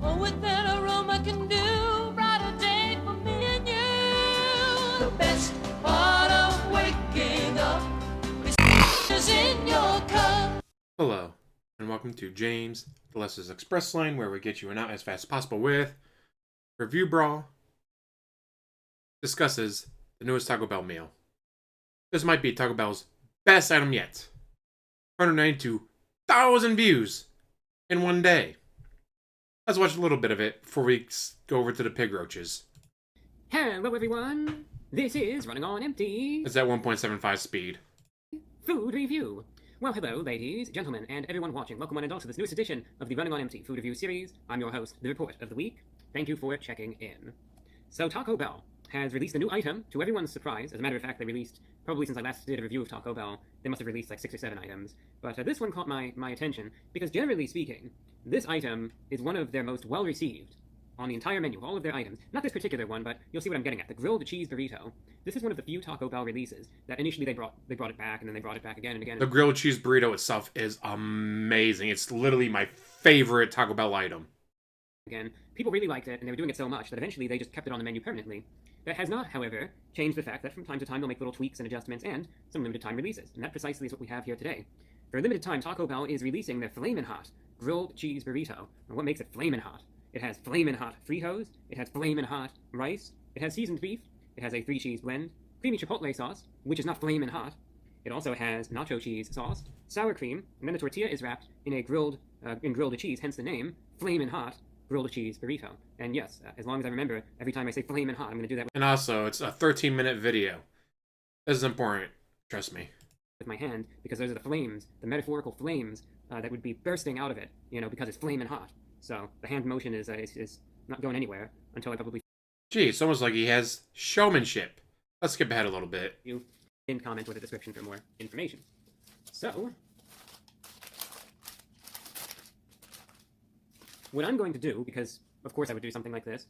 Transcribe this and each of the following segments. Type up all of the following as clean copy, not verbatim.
Oh, what that aroma can do, brighter day for me and you. The best part of waking up is in your cup. Hello, and welcome to James, the Lester's Express Lane, where we get you and out as fast as possible with ReviewBrah discusses the newest Taco Bell meal. This might be Taco Bell's best item yet. 192,000 views in one day. Let's watch a little bit of it before we go over to the pig roaches. Hello everyone, this is Running on Empty. It's at 1.75 speed. Food review. Well, hello ladies, gentlemen, and everyone watching. Welcome one and all to this newest edition of the Running on Empty food review series. I'm your host, the Report of the Week. Thank you for checking in. So Taco Bell has released a new item, to everyone's surprise. As a matter of fact, they released, probably since I last did a review of Taco Bell, they must have released like 6 or 7 items. But this one caught my attention, because generally speaking, this item is one of their most well-received on the entire menu, all of their items. Not this particular one, but you'll see what I'm getting at. The grilled cheese burrito. This is one of the few Taco Bell releases that initially they brought it back, and then they brought it back again and again. The grilled cheese burrito itself is amazing. It's literally my favorite Taco Bell item. Again, people really liked it, and they were doing it so much that eventually they just kept it on the menu permanently. That has not, however, changed the fact that from time to time they'll make little tweaks and adjustments and some limited time releases. And that precisely is what we have here today. For a limited time, Taco Bell is releasing their Flamin' Hot grilled cheese burrito. And what makes it flamin' hot? It has flamin' hot Fritos, it has flamin' hot rice, it has seasoned beef, it has a 3-cheese blend, creamy chipotle sauce, which is not flamin' hot. It also has nacho cheese sauce, sour cream, and then the tortilla is wrapped in a grilled cheese, hence the name, flamin' hot grilled cheese burrito. And yes, as long as I remember, every time I say flamin' hot, I'm going to do that And also, it's a 13-minute video. This is important. Trust me. with my hand, because those are the flames, the metaphorical flames that would be bursting out of it, because it's flamin' hot. So the hand motion is not going anywhere until I probably... Gee, it's almost like he has showmanship. Let's skip ahead a little bit. You in comment with a description for more information. So, what I'm going to do, because of course I would do something like this,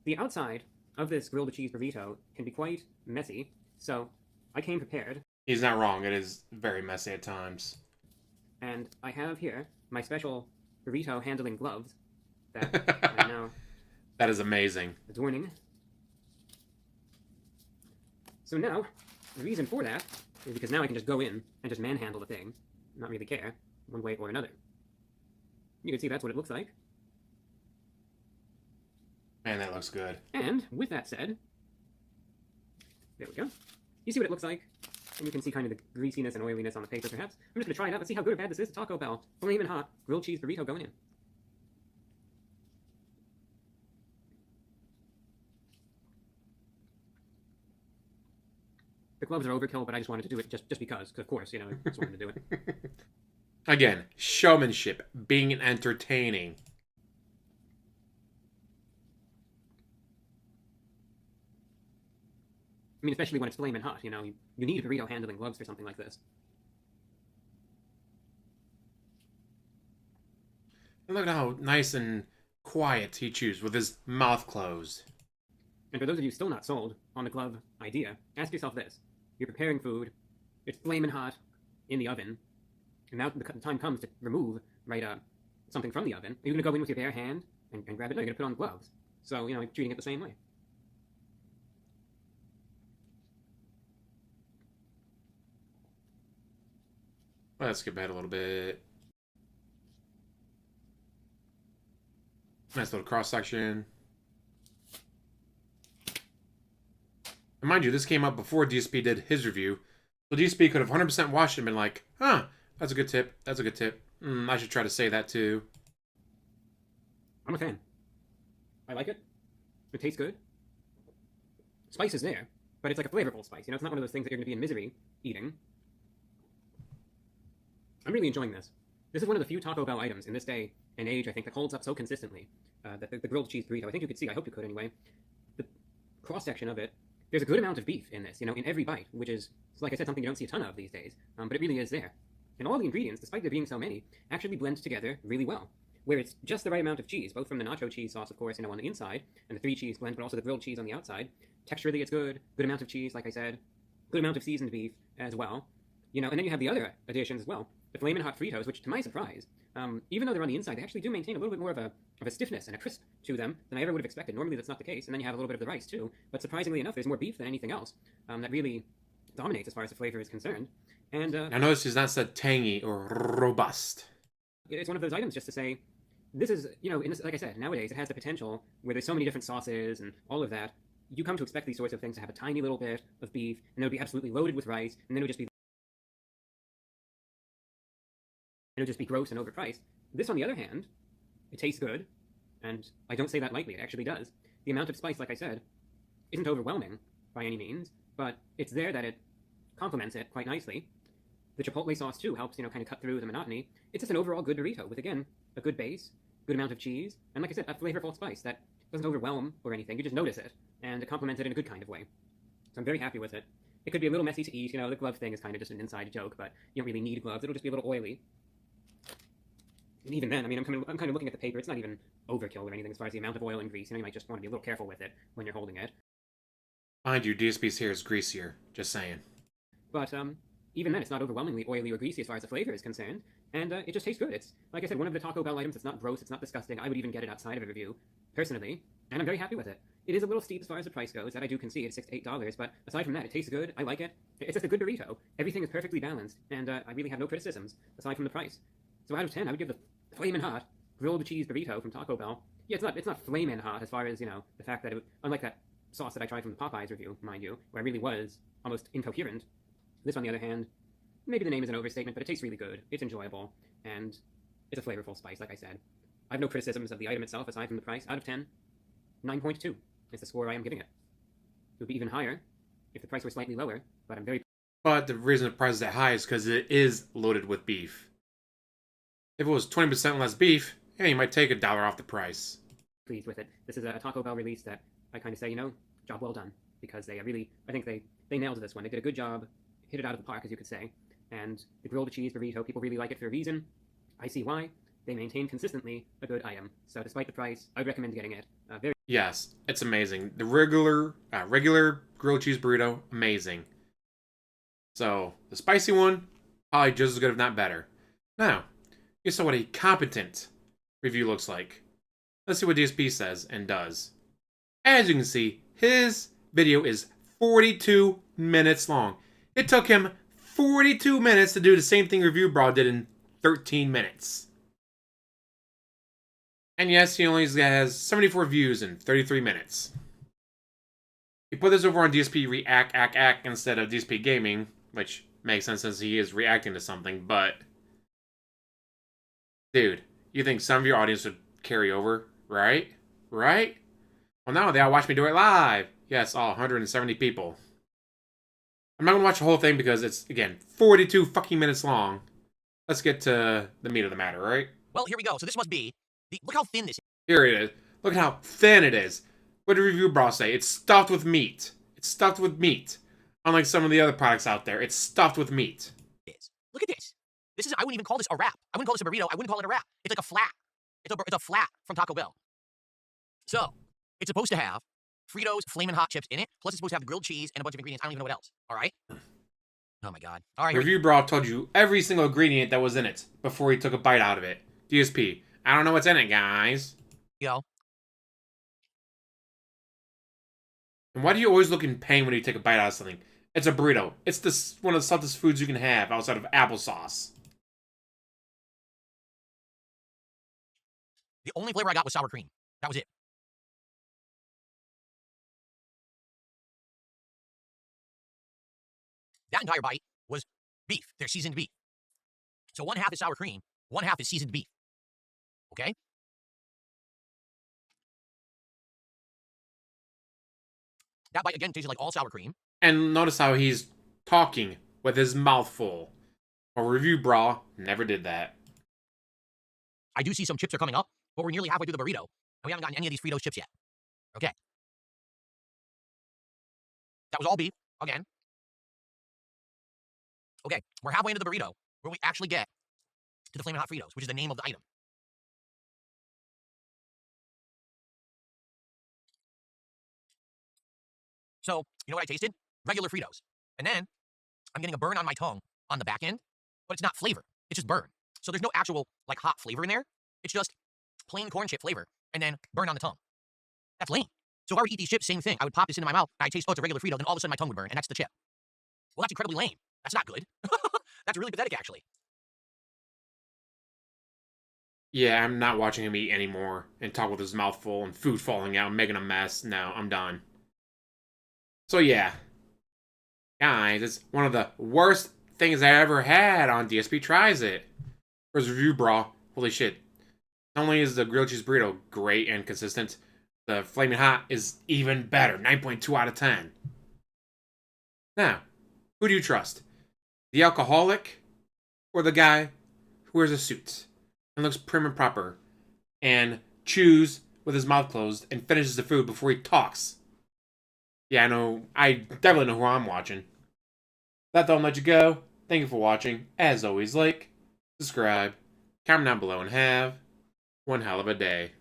the outside of this grilled cheese burrito can be quite messy, so I came prepared. He's not wrong. It is very messy at times. And I have here my special burrito handling gloves that I'm now That is amazing. adorning. So now, the reason for that is because now I can just go in and just manhandle the thing, not really care, one way or another. You can see that's what it looks like. Man, that looks good. And with that said, there we go. You see what it looks like? And you can see kind of the greasiness and oiliness on the paper, perhaps. I'm just going to try it out. Let's see how good or bad this is. Taco Bell Flamin' Hot grilled cheese burrito going in. The gloves are overkill, but I just wanted to do it just because of course, I just wanted to do it. Again, showmanship, being entertaining. I mean, especially when it's flamin' hot, you need burrito handling gloves for something like this. And look at how nice and quiet he chews with his mouth closed. And for those of you still not sold on the glove idea, ask yourself this. You're preparing food, it's flamin' hot in the oven, and now the time comes to remove, something from the oven. Are you going to go in with your bare hand and grab it? No, you're going to put on gloves. So, treating it the same way. Let's skip ahead a little bit. Nice little cross section. And mind you, this came out before DSP did his review. So DSP could have 100% watched it and been like, huh, that's a good tip. That's a good tip. I should try to say that too. I'm a fan. I like it. It tastes good. Spice is there, but it's like a flavorful spice. It's not one of those things that you're going to be in misery eating. I'm really enjoying this. This is one of the few Taco Bell items in this day and age, I think, that holds up so consistently. The grilled cheese burrito. I think you could see, I hope you could anyway, the cross-section of it. There's a good amount of beef in this, in every bite, which is, like I said, something you don't see a ton of these days. But it really is there. And all the ingredients, despite there being so many, actually blend together really well. Where it's just the right amount of cheese, both from the nacho cheese sauce, of course, on the inside, and the 3-cheese blend, but also the grilled cheese on the outside. Texturally, it's good. Good amount of cheese, like I said. Good amount of seasoned beef as well. And then you have the other additions as well. The Flamin' Hot Fritos, which, to my surprise, even though they're on the inside, they actually do maintain a little bit more of a stiffness and a crisp to them than I ever would have expected. Normally that's not the case, and then you have a little bit of the rice too. But surprisingly enough, there's more beef than anything else that really dominates as far as the flavor is concerned. And I noticed he's not said tangy or robust. it's one of those items just to say, this is, like I said, nowadays it has the potential where there's so many different sauces and all of that. You come to expect these sorts of things to have a tiny little bit of beef, and it would be absolutely loaded with rice, and then it would just be gross and overpriced. This, on the other hand, it tastes good, and I don't say that lightly, it actually does. The amount of spice, like I said, isn't overwhelming by any means, but it's there that it complements it quite nicely. The chipotle sauce, too, helps, kind of cut through the monotony. It's just an overall good burrito with, again, a good base, good amount of cheese, and like I said, a flavorful spice that doesn't overwhelm or anything. You just notice it, and it complements it in a good kind of way. So I'm very happy with it. It could be a little messy to eat, the glove thing is kind of just an inside joke, but you don't really need gloves. It'll just be a little oily. And even then, I'm kind of looking at the paper. It's not even overkill or anything as far as the amount of oil and grease. You might just want to be a little careful with it when you're holding it. Mind you, DSP's hair is greasier. Just saying. But even then, it's not overwhelmingly oily or greasy as far as the flavor is concerned, and it just tastes good. It's, like I said, one of the Taco Bell items. It's not gross. It's not disgusting. I would even get it outside of a review, personally, and I'm very happy with it. It is a little steep as far as the price goes. That I do concede. It's $6 to $8, but aside from that, it tastes good. I like it. It's just a good burrito. Everything is perfectly balanced, and I really have no criticisms aside from the price. So out of 10, I would give the flamin' hot grilled cheese burrito from Taco Bell. Yeah, it's not flamin' hot as far as, the fact that unlike that sauce that I tried from the Popeyes review, mind you, where I really was almost incoherent. This, on the other hand, maybe the name is an overstatement, but it tastes really good. It's enjoyable, and it's a flavorful spice, like I said. I have no criticisms of the item itself aside from the price. Out of 10, 9.2 is the score I am giving it. It would be even higher if the price were slightly lower, but I'm very... But the reason the price is that high is because it is loaded with beef. If it was 20% less beef, yeah, you might take $1 off the price. Pleased with it. This is a Taco Bell release that I kind of say, job well done, because they really, I think they nailed this one. They did a good job, hit it out of the park, as you could say. And the grilled cheese burrito, people really like it for a reason. I see why. They maintain consistently a good item. So despite the price, I'd recommend getting it. Yes, it's amazing. The regular grilled cheese burrito, amazing. So the spicy one, probably just as good, if not better. Now, you saw what a competent review looks like. Let's see what DSP says and does. As you can see, his video is 42 minutes long. It took him 42 minutes to do the same thing ReviewBrah did in 13 minutes. And yes, he only has 74 views in 33 minutes. He put this over on DSP React instead of DSP Gaming, which makes sense since he is reacting to something, but... Dude, you think some of your audience would carry over, right? Right? Well, now they all watch me do it live. Yes, all 170 people. I'm not going to watch the whole thing because it's, again, 42 fucking minutes long. Let's get to the meat of the matter, right? Well, here we go. So this must be... Look how thin this is. Here it is. Look at how thin it is. What did ReviewBrah say? It's stuffed with meat. It's stuffed with meat. Unlike some of the other products out there, it's stuffed with meat. Look at this. This is, I wouldn't even call this a wrap. I wouldn't call this a burrito. I wouldn't call it a wrap. It's like a flat. It's a flat from Taco Bell. So, it's supposed to have Fritos Flamin' Hot chips in it, plus it's supposed to have grilled cheese and a bunch of ingredients. I don't even know what else. All right? Oh my god. All right. ReviewBrah told you every single ingredient that was in it before he took a bite out of it. DSP, I don't know what's in it, guys. Go. And why do you always look in pain when you take a bite out of something? It's a burrito. It's one of the softest foods you can have outside of applesauce. The only flavor I got was sour cream. That was it. That entire bite was beef. They're seasoned beef. So one half is sour cream, one half is seasoned beef. Okay? That bite again tasted like all sour cream. And notice how he's talking with his mouth full. Or ReviewBrah never did that. I do see some chips are coming up, but we're nearly halfway through the burrito, and we haven't gotten any of these Fritos chips yet. Okay. That was all beef, again. Okay, we're halfway into the burrito, where we actually get to the Flamin' Hot Fritos, which is the name of the item. So, you know what I tasted? Regular Fritos. And then, I'm getting a burn on my tongue on the back end, but it's not flavor. It's just burn. So there's no actual, like, hot flavor in there. It's just plain corn chip flavor, and then burn on the tongue. That's lame. So if I were to eat these chips, same thing. I would pop this into my mouth, and I'd taste, oh, it's a regular Frito, then all of a sudden my tongue would burn, and that's the chip. Well, that's incredibly lame. That's not good. That's really pathetic, actually. Yeah, I'm not watching him eat anymore and talk with his mouth full and food falling out and making a mess. No, I'm done. So yeah. Guys, it's one of the worst things I ever had on DSP Tries It. Where's ReviewBrah? Holy shit. Not only is the grilled cheese burrito great and consistent, the Flaming Hot is even better. 9.2 out of 10. Now, who do you trust? The alcoholic or the guy who wears a suit and looks prim and proper and chews with his mouth closed and finishes the food before he talks? Yeah, I know. I definitely know who I'm watching. That don't let you go. Thank you for watching. As always, like, subscribe, comment down below, and have one hell of a day.